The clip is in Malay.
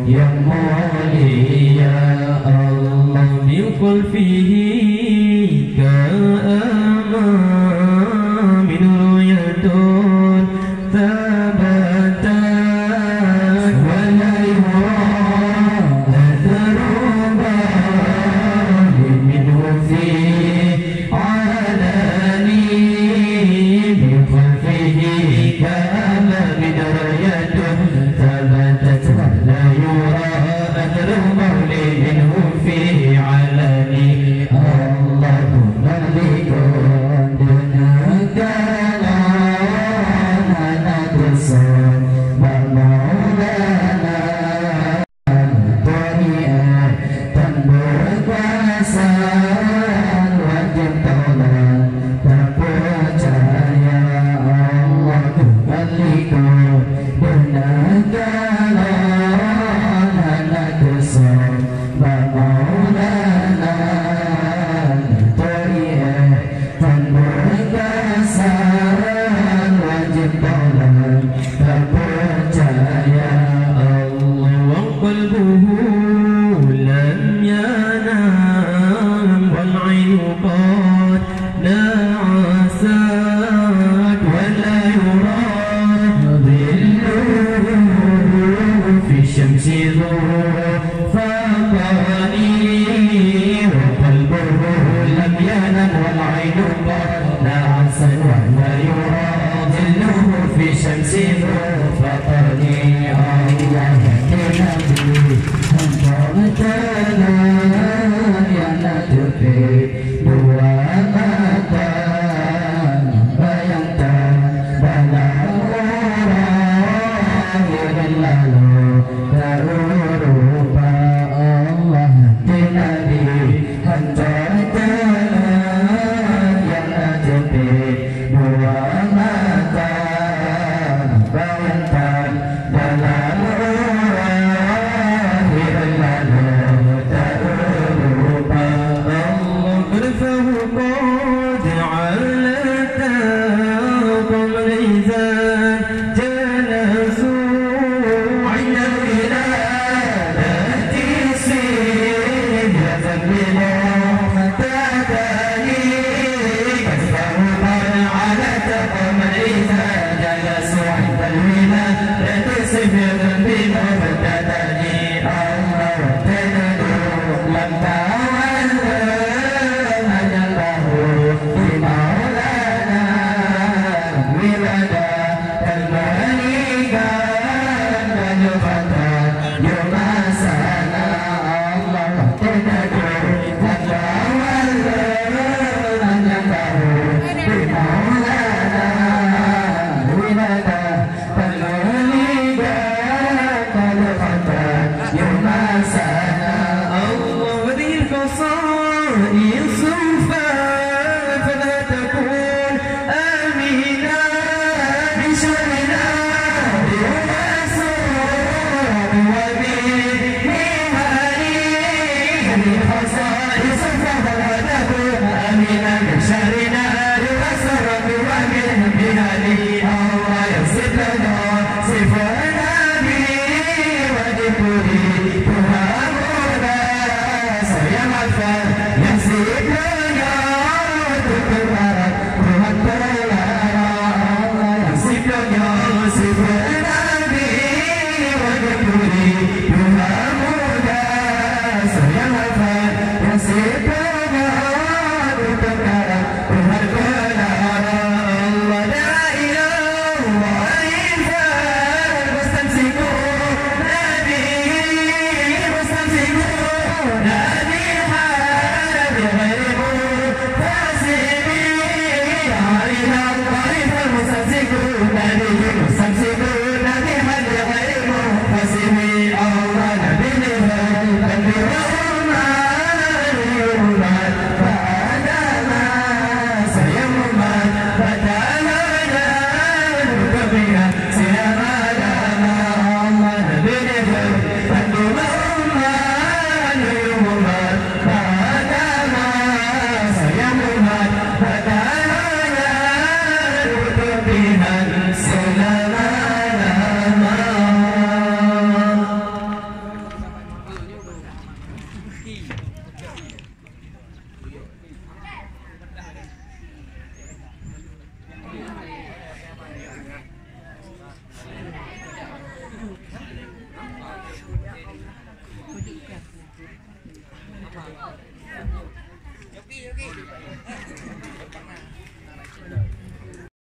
yang mulia Allah bilqul fihi ka'ama min ruyatun tabatat wa la yurad taruba minhu fi alani bilqul fihi ka'ama min ruyatun tabatat wa la yurad taruba minhu fi alani Allahumma likun dunaka lana kusan maulana Tuhan tan berkuasa wajib taulan terpercaya Allahumma likun dunaka lana kusan maulana Tuhan tan berkuasa wajib taulan terpercaya Allah wa qalbuhu lam yanam wal 'ainu qad na'asat wa la yurad dhilluhu fi syamsi faqani wa qalbuhu lam yanam wal 'ainu qad na'asat wa la yurad dhilluhu fi syamsi faqani Allah Nabi Hanta'atana ya natufi dua mata bayangkan dalam orang yang lalu tarupa Allah Nabi Hanta'atana ya natufi dua mata bayangkan dalam Allah